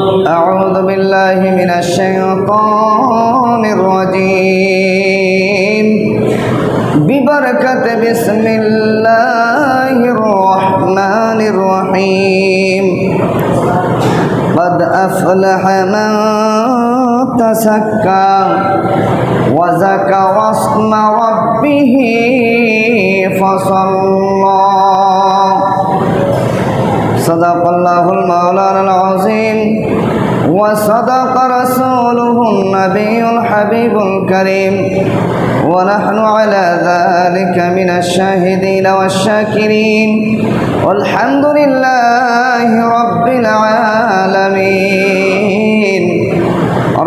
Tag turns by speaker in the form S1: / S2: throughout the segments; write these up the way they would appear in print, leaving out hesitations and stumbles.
S1: أعوذ بالله من الشيطان الرجيم ببركة بسم الله الرحمن الرحيم قد أفلح من تزكى وذكر اسم ربه فصلى صدق الله المولانا العظيم وصدق رسوله النبي الحبيب الكريم ونحن على ذلك من الشاهدين والشاكرين والحمد لله رب العالمين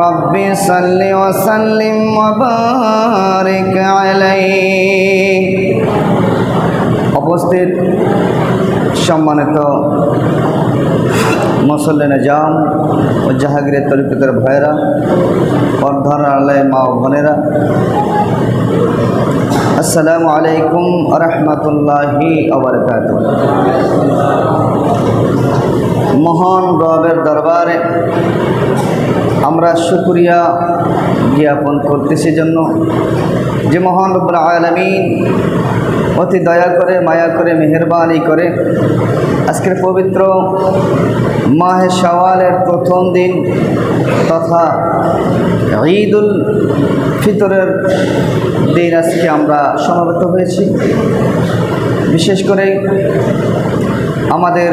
S1: رب صل وسلم وبارك عليه উপস্থিত সম্মানিত মুসল্লিন জাম ও জাহাঙ্গীরের তরিকতের ভাইরা পর্দার আলায় মা ও বোনেরা, আসসালামু আলাইকুম ওয়া রাহমাতুল্লাহি ওয়া বারাকাতুহু। মহান রবের দরবারে আমরা শুকরিয়া জ্ঞাপন করতেছি জন্য যে মহান রব্বুল আলামিন অতি দয়া করে মায়া করে মেহেরবানি করে আজকের পবিত্র মাহে শাওয়ালের প্রথম দিন তথা ঈদুল ফিতরের দিন আজকে আমরা সমবেত হয়েছি। বিশেষ করে আমাদের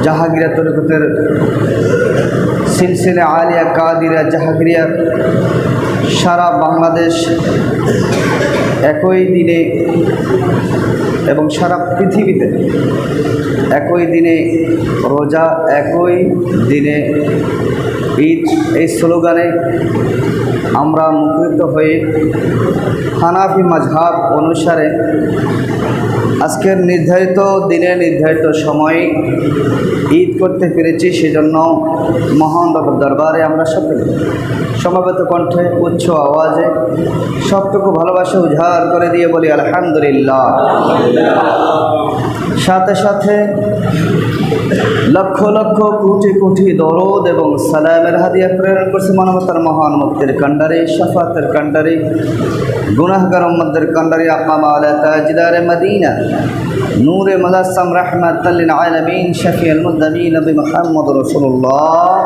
S1: জাহাঙ্গীরা তরিকতের সিলসিলা আলিয়া কাদিরা জাহাঙ্গীরিয়া সারা বাংলাদেশ একই দিনে এবং সারা পৃথিবীতে একই দিনে রোজা, একই দিনে ঈদ, এই স্লোগানে আমরা মুখরিত হয়ে হানাফি মাযহাব অনুসারে আজকের নির্ধারিত দিনে নির্ধারিত সময়ে ঈদ করতে পেরেছি। সেজন্য মহান রবের দরবারে আমরা সকলে সমবেত কণ্ঠে উচ্চ আওয়াজে সবটুকু ভালোবাসা উজাড় করে দিয়ে বলি আলহামদুলিল্লাহ। সাথে সাথে লক্ষ লক্ষ কোটি কোটি দরুদ এবং সালামের হাদিয়া প্রেরণ করছে মানবতার মহান মুক্তির কান্ডারি, শাফাতের কান্ডারি, গুনাহগার উম্মতের কান্ডারি আকা মাওলা তাজদার মদিনা নূরে মুজাসসাম রাহমাতাল লিল আলামিন শফিউল মুযনিবিন নবী মুহাম্মদ রাসূলুল্লাহ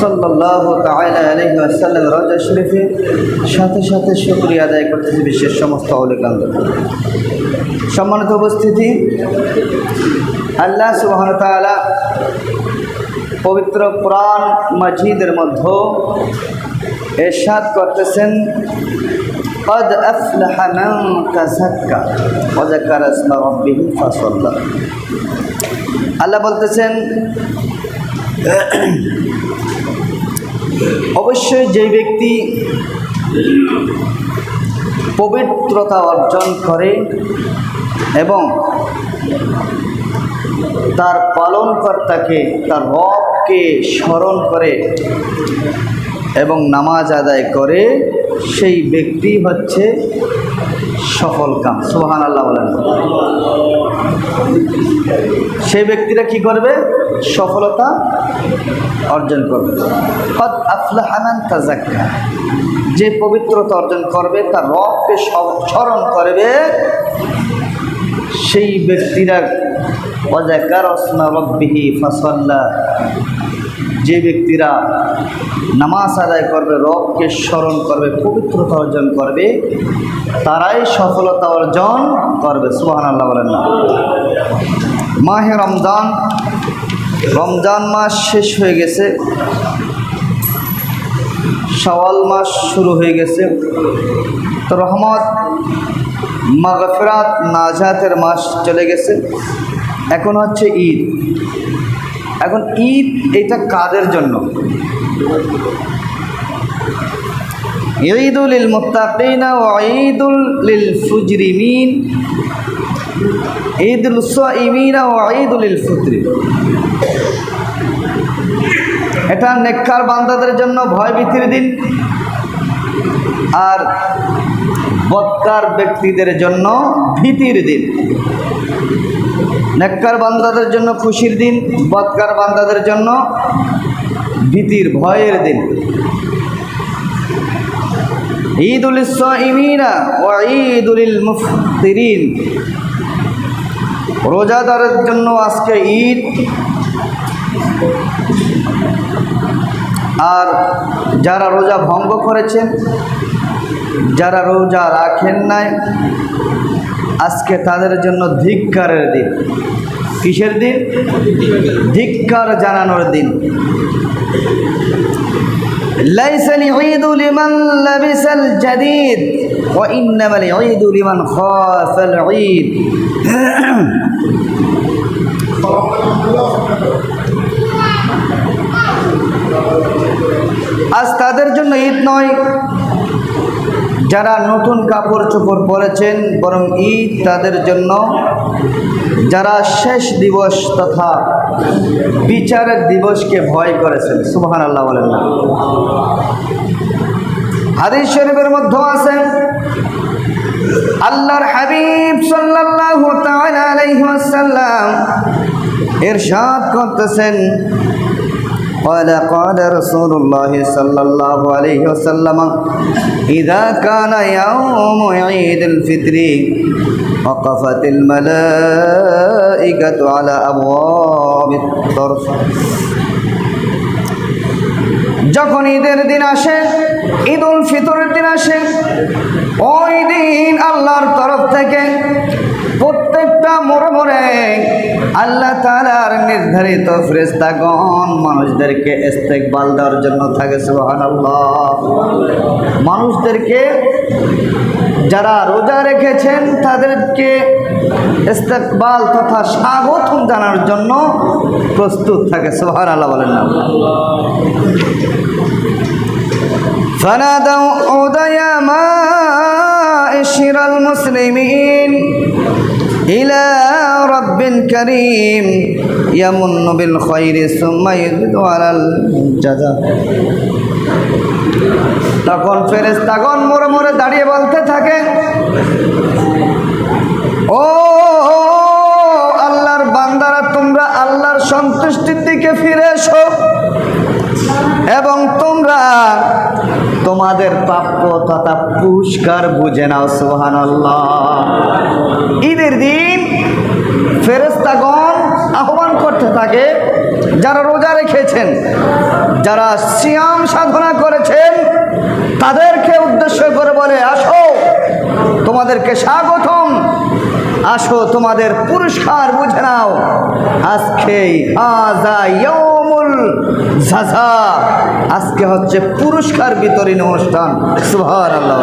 S1: সাল্লাল্লাহু তাআলা আলাইহি ওয়াসাল্লাম রওজা শরীফে সাথে সাথে শুকরিয়া আদায় করতেছি বিশ্বের সমস্ত আউলিয়াদের। সম্মানিত উপস্থিতি, আল্লাহ সুবহানাহু ওয়া তাআলা পবিত্র কোরআন মাজিদের মধ্যে ইরশাদ করতেছেন, قد أفلح من تزكى وذكر اسم ربه فصلى। আল্লাহ বলতেছেন অবশ্যই যে ব্যক্তি পবিত্রতা অর্জন করে এবং তার পালনকর্তাকে, তার রবকে স্মরণ করে এবং নামাজ আদায় করে, সেই ব্যক্তি হচ্ছে সফল কাম। সুবহানাল্লাহ বলেন। সেই ব্যক্তিরা কি করবে? সফলতা অর্জন করবে। কদ আফলাহা মান তাযাক্কা, যে পবিত্রতা অর্জন করবে, তার রবকে স্মরণ করবে, সেই ব্যক্তিরা ওয়া যাকারা ইসমা রাব্বিহি ফাসাল্লা, যে ব্যক্তিরা নামাজ আদায় করবে, রবকে স্মরণ করবে, পবিত্রতা অর্জন করবে, তারাই সফলতা অর্জন করবে। সুবহানাল্লাহ বলেন না। মাহে রমজান মাস শেষ হয়ে গেছে, শাওয়াল মাস শুরু হয়ে গেছে। তো রহমত, মাগফিরাত, নাজাতের মাস চলে গেছে। এখন হচ্ছে ঈদ। এখন ঈদ এটা কাদের জন্য? ঈদুল লিল মুত্তাকিনা ওয়া ঈদুল লিল ফুজরিমিন, ঈদুল সাইমিনা ওয়া ঈদুল লিল ফিতরি। এটা নেককার বান্দাদের জন্য ভয় ভীতির দিন, আর বদকার ব্যক্তিদের জন্য ভীতির দিন। নেককার বান্দাদের জন্য খুশির দিন, বদকার বান্দাদের জন্য ভীতির ভয়ের দিন। ঈদুল সাইমিনা ওয়া ঈদুল মুফতিরিন, রোজাদারের জন্য আজকে ঈদ, আর যারা রোজা ভঙ্গ করেছেন, যারা রোজা রাখেন নাই, আজকে তাদের জন্য ধিক্কারের দিন। কিসের দিন? ধিক্কার জানানোর দিন। লাইসাল ঈদু লিমান লাবিসাল জাদীদ ওয়া ইন্নামাল ঈদু লিমান খাফাল ঈদ। আজ তাদের জন্য ঈদ নয় যারা নতুন কাপড় চোপড় পরেছেন, বরং ঈদ তাদের জন্য যারা শেষ দিবস তথা বিচারের দিবসকে ভয় করেছেন। সুবহানাল্লাহ বলেন না। হাদিস শরীফের মধ্যে আছে, আল্লাহর হাবিব সাল্লাল্লাহু তাআলা আলাইহি ওয়াসাল্লাম ইরশাদ করতেছেন, قال رسول الله صلى الله عليه وسلم إذا كان يوم عيد الفطر وقفت الملائكة على أبواب الطرف। যখন ঈদের দিন আসে, ঈদুল ফিতরের দিন আসে, ওই দিন আল্লাহর তরফ থেকে প্রত্যেকটা মোড়ে মোড়ে আল্লাহ তাআলার নির্ধারিত ফেরেশতাগণ মানুষদেরকে ইস্তেকবাল দেওয়ার জন্য থাকে। সুবহানাল্লাহ। মানুষদেরকে, যারা রোজা রেখেছেন তাদেরকে ইস্তেকবাল তথা স্বাগতম জানার জন্য প্রস্তুত থাকে। সুবহানাল্লাহ বলেন না। فنادوا يا معاشر المسلمين إلى رب كريم يمن بالخير ثم يزيد على الجزاء। তখন ফেরেশতাগণ মোড়ে মোড়ে দাঁড়িয়ে বলতে থাকে, ও আল্লাহর বান্দারা, তোমরা আল্লাহর সন্তুষ্টির দিকে ফিরে এসো এবং তোমরা তোমাদের প্রাপ্য তথা পুরস্কার বুঝে নাও। সুবহানাল্লাহ। ঈদের দিন ফেরেশতাগণ আহ্বান করতে থাকে যারা রোজা রেখেছেন, যারা সিয়াম সাধনা করেছেন, তাদেরকে উদ্দেশ্য করে বলে, আসো তোমাদেরকে স্বাগতম, আসো তোমাদের পুরস্কার বুঝে নাও। আজকে হাযা ইয়াউমুল জাযা, আজকে হচ্ছে পুরস্কার বিতরণী অনুষ্ঠান। সুবহানাল্লাহ।